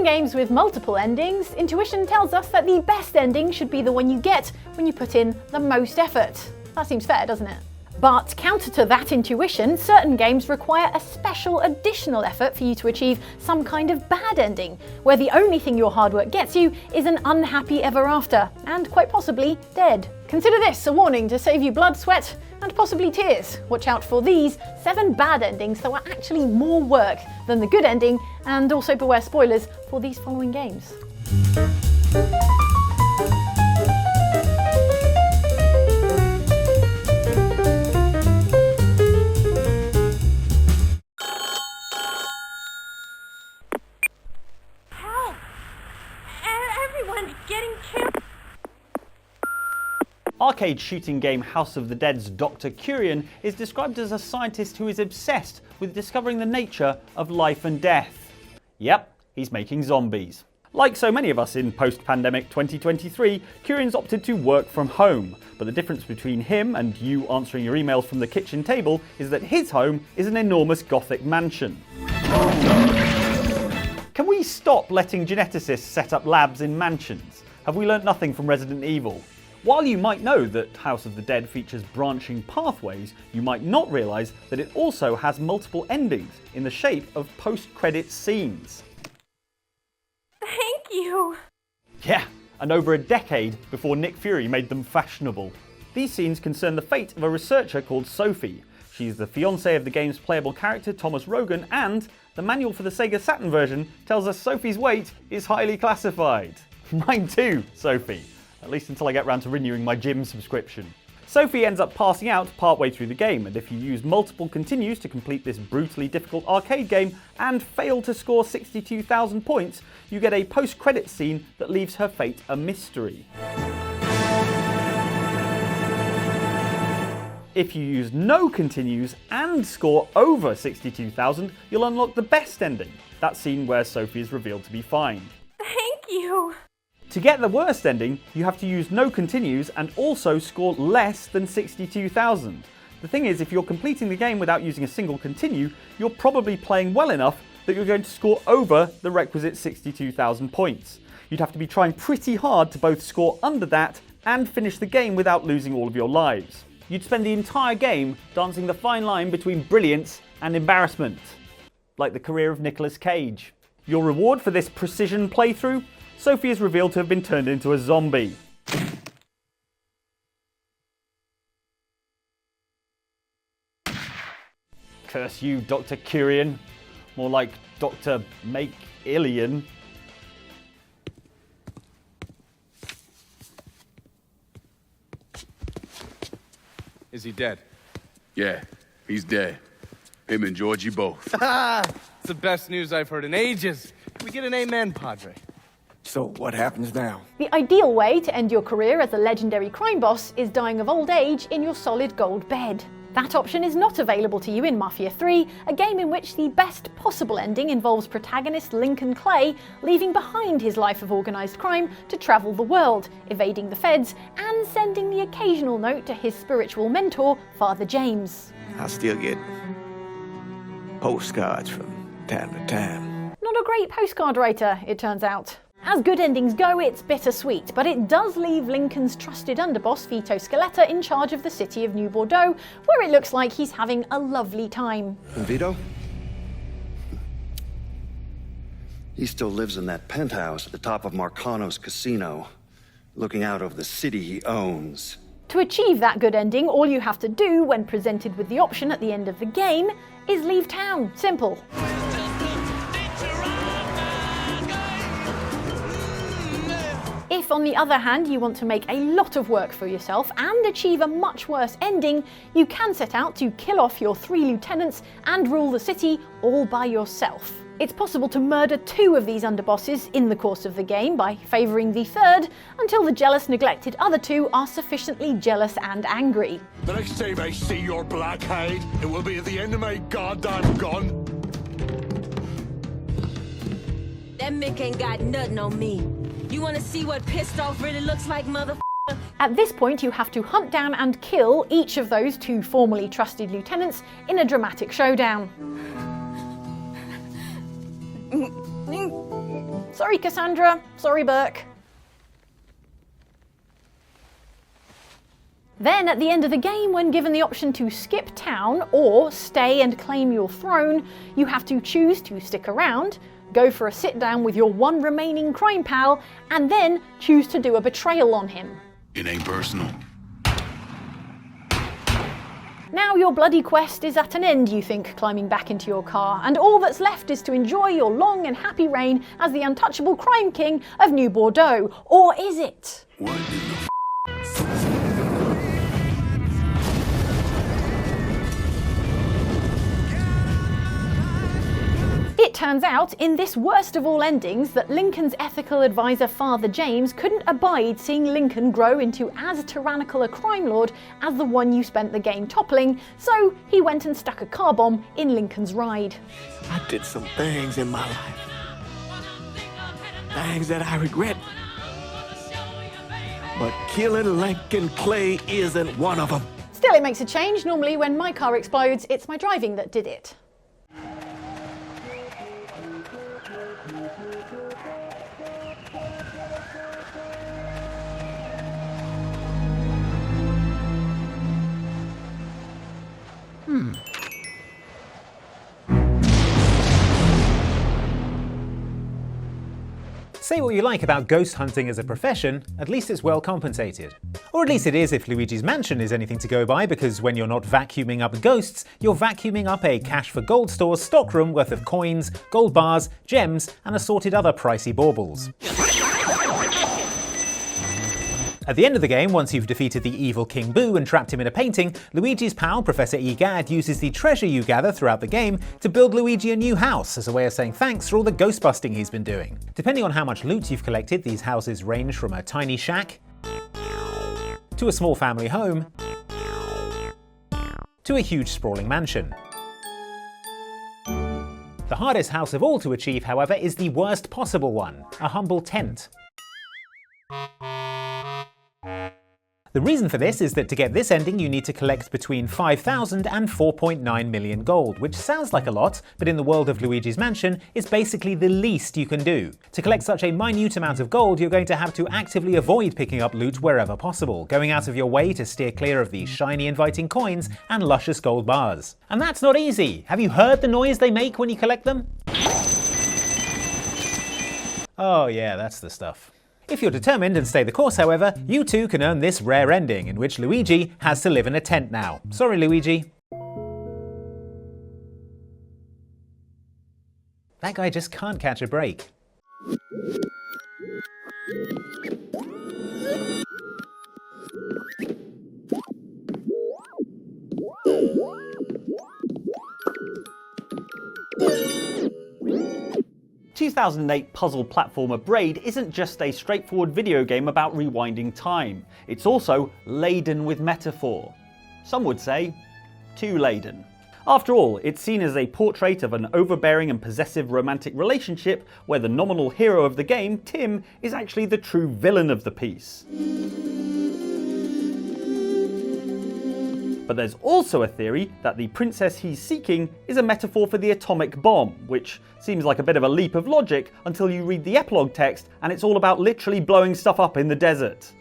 In games with multiple endings, intuition tells us that the best ending should be the one you get when you put in the most effort. That seems fair, doesn't it? But counter to that intuition, certain games require a special additional effort for you to achieve some kind of bad ending, where the only thing your hard work gets you is an unhappy ever after, and quite possibly dead. Consider this a warning to save you blood, sweat, and possibly tears. Watch out for these 7 bad endings that were actually more work than the good ending, and also beware spoilers for these following games. Arcade shooting game House of the Dead's Dr. Curian is described as a scientist who is obsessed with discovering the nature of life and death. Yep, he's making zombies. Like so many of us in post-pandemic 2023, Curian's opted to work from home, but the difference between him and you answering your emails from the kitchen table is that his home is an enormous Gothic mansion. Can we stop letting geneticists set up labs in mansions? Have we learnt nothing from Resident Evil? While you might know that House of the Dead features branching pathways, you might not realise that it also has multiple endings in the shape of post-credits scenes. Thank you! Yeah, and over a decade before Nick Fury made them fashionable. These scenes concern the fate of a researcher called Sophie. She's the fiancée of the game's playable character Thomas Rogan, and the manual for the Sega Saturn version tells us Sophie's weight is highly classified. Mine too, Sophie. At least until I get round to renewing my gym subscription. Sophie ends up passing out partway through the game, and if you use multiple continues to complete this brutally difficult arcade game and fail to score 62,000 points, you get a post-credit scene that leaves her fate a mystery. If you use no continues and score over 62,000, you'll unlock the best ending, that scene where Sophie is revealed to be fine. Thank you! To get the worst ending, you have to use no continues and also score less than 62,000. The thing is, if you're completing the game without using a single continue, you're probably playing well enough that you're going to score over the requisite 62,000 points. You'd have to be trying pretty hard to both score under that and finish the game without losing all of your lives. You'd spend the entire game dancing the fine line between brilliance and embarrassment. Like the career of Nicolas Cage. Your reward for this precision playthrough? Sophie is revealed to have been turned into a zombie. Curse you, Dr. Curian. More like Dr. Make-Illian. Is he dead? Yeah, he's dead. Him and Georgie both. It's the best news I've heard in ages. Can we get an amen, Padre? So what happens now? The ideal way to end your career as a legendary crime boss is dying of old age in your solid gold bed. That option is not available to you in Mafia 3, a game in which the best possible ending involves protagonist Lincoln Clay leaving behind his life of organised crime to travel the world, evading the feds, and sending the occasional note to his spiritual mentor, Father James. I still get postcards from time to time. Not a great postcard writer, it turns out. As good endings go, it's bittersweet, but it does leave Lincoln's trusted underboss Vito Scaletta in charge of the city of New Bordeaux, where it looks like he's having a lovely time. And Vito? He still lives in that penthouse at the top of Marcano's casino, looking out over the city he owns. To achieve that good ending, all you have to do when presented with the option at the end of the game is leave town. Simple. If, on the other hand, you want to make a lot of work for yourself and achieve a much worse ending, you can set out to kill off your 3 lieutenants and rule the city all by yourself. It's possible to murder 2 of these underbosses in the course of the game by favouring the 3rd until the jealous, neglected other 2 are sufficiently jealous and angry. The next time I see your black hide, it will be at the end of my goddamn gun. That Mick ain't got nothing on me. You wanna see what pissed off really looks like, motherfucker? At this point, you have to hunt down and kill each of those 2 formerly trusted lieutenants in a dramatic showdown. Sorry, Cassandra. Sorry, Burke. Then, at the end of the game, when given the option to skip town or stay and claim your throne, you have to choose to stick around, go for a sit-down with your one remaining crime pal, and then choose to do a betrayal on him. It ain't personal. Now your bloody quest is at an end, you think, climbing back into your car, and all that's left is to enjoy your long and happy reign as the untouchable crime king of New Bordeaux. Or is it? What in the It turns out, in this worst of all endings, that Lincoln's ethical advisor Father James couldn't abide seeing Lincoln grow into as tyrannical a crime lord as the one you spent the game toppling, so he went and stuck a car bomb in Lincoln's ride. I did some things in my life. Things that I regret. But killing Lincoln Clay isn't one of them. Still, it makes a change. Normally when my car explodes, it's my driving that did it. Say what you like about ghost hunting as a profession, at least it's well compensated. Or at least it is if Luigi's Mansion is anything to go by, because when you're not vacuuming up ghosts, you're vacuuming up a cash for gold store's stockroom worth of coins, gold bars, gems, and assorted other pricey baubles. At the end of the game, once you've defeated the evil King Boo and trapped him in a painting, Luigi's pal, Professor Egad, uses the treasure you gather throughout the game to build Luigi a new house as a way of saying thanks for all the ghost busting he's been doing. Depending on how much loot you've collected, these houses range from a tiny shack, to a small family home, to a huge sprawling mansion. The hardest house of all to achieve, however, is the worst possible one, a humble tent. The reason for this is that to get this ending you need to collect between 5,000 and 4.9 million gold, which sounds like a lot, but in the world of Luigi's Mansion is basically the least you can do. To collect such a minute amount of gold, you're going to have to actively avoid picking up loot wherever possible, going out of your way to steer clear of the shiny inviting coins and luscious gold bars. And that's not easy! Have you heard the noise they make when you collect them? Oh yeah, that's the stuff. If you're determined and stay the course, however, you too can earn this rare ending, in which Luigi has to live in a tent now. Sorry, Luigi. That guy just can't catch a break. 2008 puzzle platformer Braid isn't just a straightforward video game about rewinding time. It's also laden with metaphor. Some would say, too laden. After all, it's seen as a portrait of an overbearing and possessive romantic relationship where the nominal hero of the game, Tim, is actually the true villain of the piece. But there's also a theory that the princess he's seeking is a metaphor for the atomic bomb, which seems like a bit of a leap of logic until you read the epilogue text and it's all about literally blowing stuff up in the desert.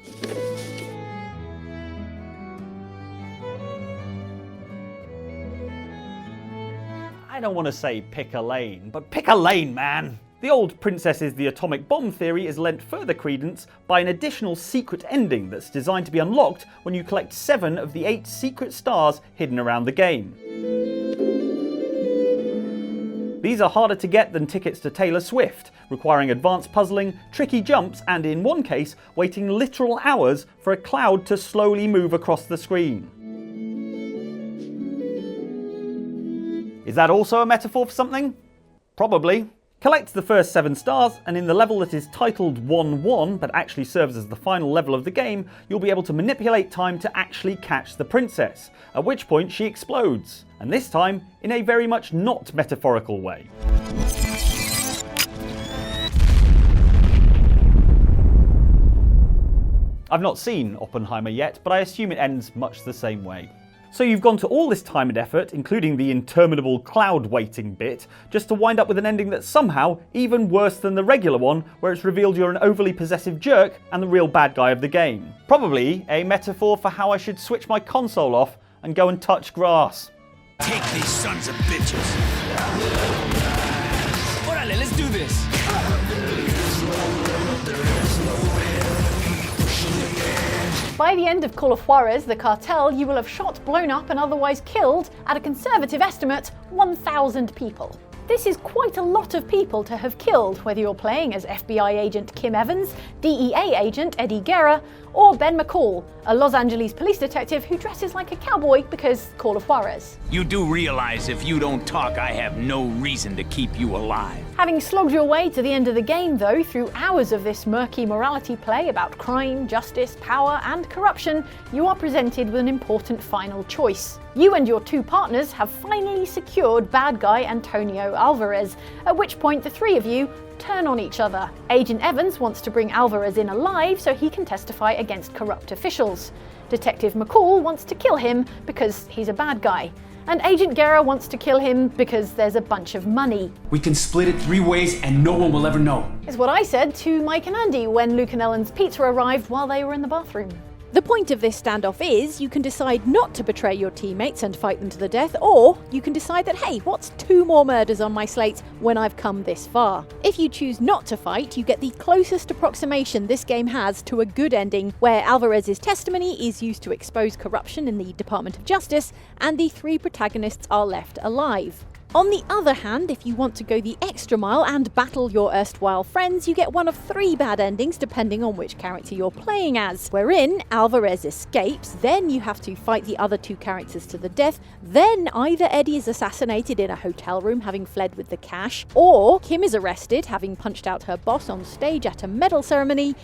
I don't want to say pick a lane, but pick a lane, man! The old Princess is the Atomic Bomb theory is lent further credence by an additional secret ending that's designed to be unlocked when you collect 7 of the 8 secret stars hidden around the game. These are harder to get than tickets to Taylor Swift, requiring advanced puzzling, tricky jumps, and in one case, waiting literal hours for a cloud to slowly move across the screen. Is that also a metaphor for something? Probably. Collect the first 7 stars, and in the level that is titled 1-1 but actually serves as the final level of the game, you'll be able to manipulate time to actually catch the princess, at which point she explodes, and this time in a very much not metaphorical way. I've not seen Oppenheimer yet, but I assume it ends much the same way. So you've gone to all this time and effort, including the interminable cloud waiting bit, just to wind up with an ending that's somehow even worse than the regular one, where it's revealed you're an overly possessive jerk and the real bad guy of the game. Probably a metaphor for how I should switch my console off and go and touch grass. Take these sons of bitches. Orale, let's do this. By the end of Call of Juarez, the cartel, you will have shot, blown up and otherwise killed, at a conservative estimate, 1,000 people. This is quite a lot of people to have killed, whether you're playing as FBI agent Kim Evans, DEA agent Eddie Guerra, or Ben McCall, a Los Angeles police detective who dresses like a cowboy because Call of Juarez. You do realize if you don't talk, I have no reason to keep you alive. Having slogged your way to the end of the game, though, through hours of this murky morality play about crime, justice, power, and corruption, you are presented with an important final choice. You and your two partners have finally secured bad guy Antonio Alvarez, at which point the three of you turn on each other. Agent Evans wants to bring Alvarez in alive so he can testify against corrupt officials. Detective McCall wants to kill him because he's a bad guy. And Agent Guerra wants to kill him because there's a bunch of money. We can split it 3 ways and no one will ever know. Is what I said to Mike and Andy when Luke and Ellen's pizza arrived while they were in the bathroom. The point of this standoff is you can decide not to betray your teammates and fight them to the death, or you can decide that, hey, what's 2 more murders on my slate when I've come this far? If you choose not to fight, you get the closest approximation this game has to a good ending, where Alvarez's testimony is used to expose corruption in the Department of Justice, and the 3 protagonists are left alive. On the other hand, if you want to go the extra mile and battle your erstwhile friends, you get one of 3 bad endings depending on which character you're playing as, wherein Alvarez escapes, then you have to fight the other 2 characters to the death, then either Eddie is assassinated in a hotel room having fled with the cash, or Kim is arrested having punched out her boss on stage at a medal ceremony,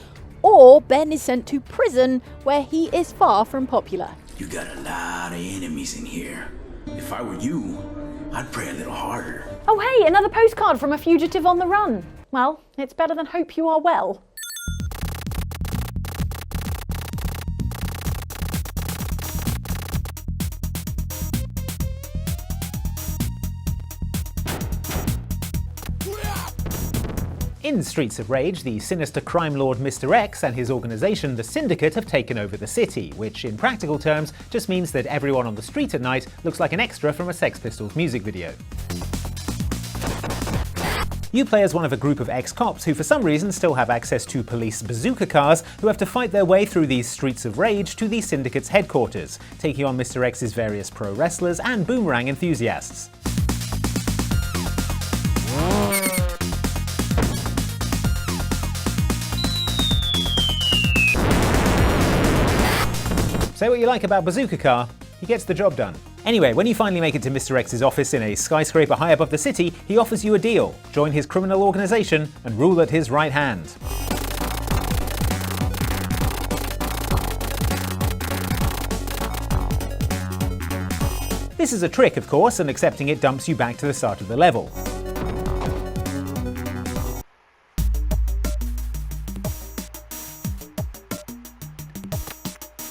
or Ben is sent to prison where he is far from popular. You got a lot of enemies in here. If I were you, I'd pray a little harder. Oh hey, another postcard from a fugitive on the run. Well, it's better than hope you are well. In Streets of Rage, the sinister crime lord Mr. X and his organisation, the Syndicate, have taken over the city, which in practical terms just means that everyone on the street at night looks like an extra from a Sex Pistols music video. You play as one of a group of ex-cops who for some reason still have access to police bazooka cars, who have to fight their way through these Streets of Rage to the Syndicate's headquarters, taking on Mr. X's various pro wrestlers and boomerang enthusiasts. Say what you like about Bazooka Car, he gets the job done. Anyway, when you finally make it to Mr. X's office in a skyscraper high above the city, he offers you a deal. Join his criminal organisation and rule at his right hand. This is a trick, of course, and accepting it dumps you back to the start of the level.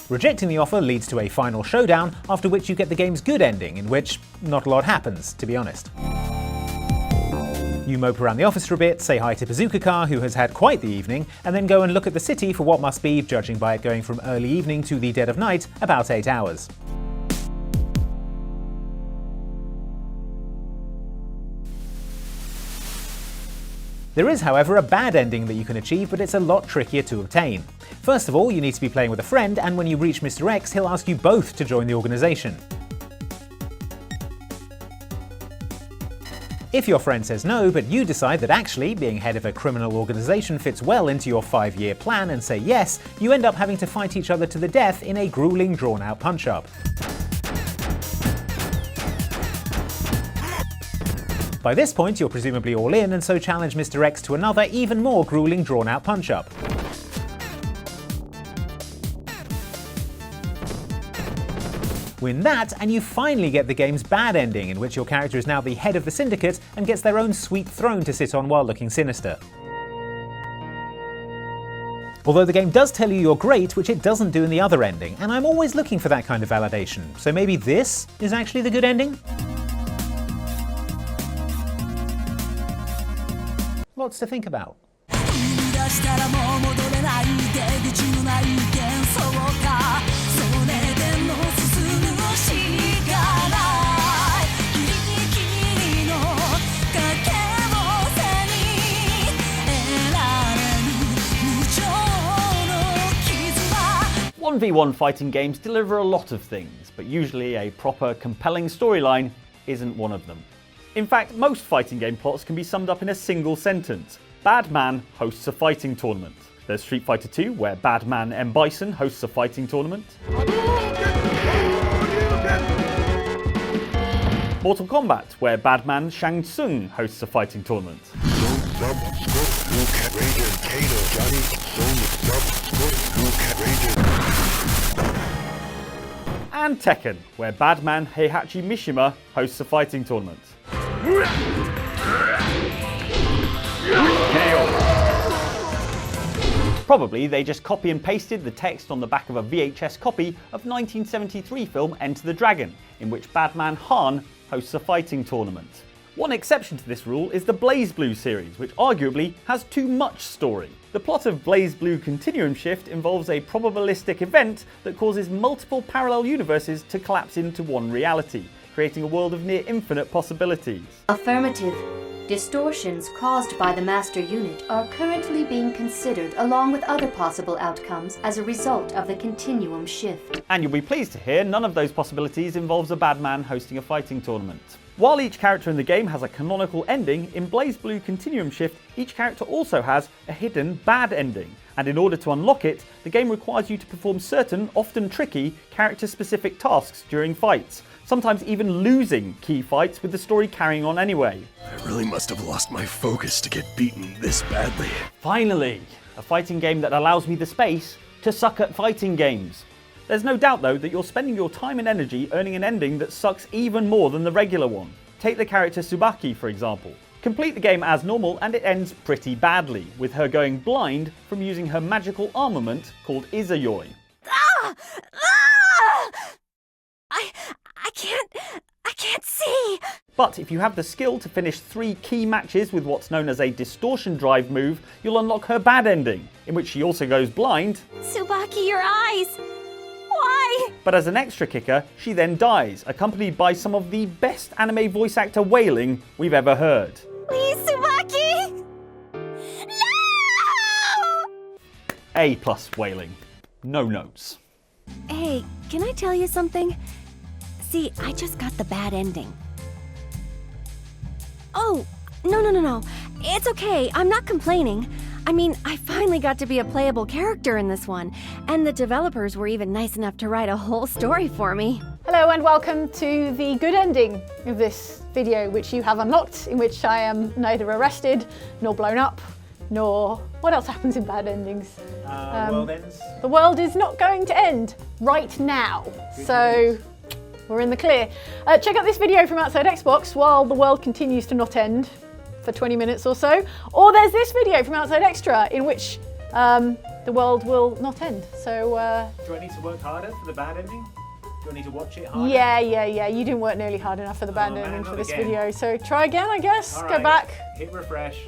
Rejecting the offer leads to a final showdown, after which you get the game's good ending, in which not a lot happens, to be honest. You mope around the office for a bit, say hi to Bazooka Car, who has had quite the evening, and then go and look at the city for what must be, judging by it going from early evening to the dead of night, about 8 hours. There is, however, a bad ending that you can achieve, but it's a lot trickier to obtain. First of all, you need to be playing with a friend, and when you reach Mr. X, he'll ask you both to join the organisation. If your friend says no, but you decide that actually being head of a criminal organisation fits well into your 5-year plan and say yes, you end up having to fight each other to the death in a grueling, drawn-out punch-up. By this point, you're presumably all in, and so challenge Mr. X to another, even more grueling, drawn-out punch-up. Win that, and you finally get the game's bad ending, in which your character is now the head of the Syndicate and gets their own sweet throne to sit on while looking sinister. Although the game does tell you you're great, which it doesn't do in the other ending, and I'm always looking for that kind of validation. So maybe this is actually the good ending? Lots to think about. One v1 fighting games deliver a lot of things, but usually a proper, compelling storyline isn't one of them. In fact, most fighting game plots can be summed up in a single sentence. Bad man hosts a fighting tournament. There's Street Fighter 2, where Bad Man M. Bison hosts a fighting tournament. Mortal Kombat, where Bad Man Shang Tsung hosts a fighting tournament. And Tekken, where Bad Man Heihachi Mishima hosts a fighting tournament. Probably they just copy and pasted the text on the back of a VHS copy of 1973 film Enter the Dragon, in which Badman Han hosts a fighting tournament. One exception to this rule is the Blazblue series, which arguably has too much story. The plot of Blazblue Continuum Shift involves a probabilistic event that causes multiple parallel universes to collapse into one reality, creating a world of near infinite possibilities. Affirmative. Distortions caused by the master unit are currently being considered along with other possible outcomes as a result of the continuum shift. And you'll be pleased to hear none of those possibilities involves a bad man hosting a fighting tournament. While each character in the game has a canonical ending, in Blazblue Continuum Shift, each character also has a hidden bad ending. And in order to unlock it, the game requires you to perform certain, often tricky, character-specific tasks during fights, sometimes even losing key fights with the story carrying on anyway. I really must have lost my focus to get beaten this badly. Finally, a fighting game that allows me the space to suck at fighting games. There's no doubt though that you're spending your time and energy earning an ending that sucks even more than the regular one. Take the character Tsubaki for example. Complete the game as normal and it ends pretty badly, with her going blind from using her magical armament called Izayoi. I can't see! But if you have the skill to finish 3 key matches with what's known as a distortion drive move, you'll unlock her bad ending, in which she also goes blind. Tsubaki, your eyes! Why? But as an extra kicker, she then dies, accompanied by some of the best anime voice actor wailing we've ever heard. Please, Tsubaki! No! A+ wailing. No notes. Hey, can I tell you something? See, I just got the bad ending. Oh, no. It's okay, I'm not complaining. I mean, I finally got to be a playable character in this one, and the developers were even nice enough to write a whole story for me. Hello and welcome to the good ending of this video, which you have unlocked, in which I am neither arrested, nor blown up, nor... what else happens in bad endings? World ends. The world is not going to end right now, so we're in the clear. Check out this video from Outside Xbox while the world continues to not end for 20 minutes or so. Or there's this video from Outside Extra in which the world will not end. So do I need to work harder for the bad ending? Do I need to watch it harder? Yeah. You didn't work nearly hard enough for the bad ending for this video. So try again, I guess. Go back. Hit refresh.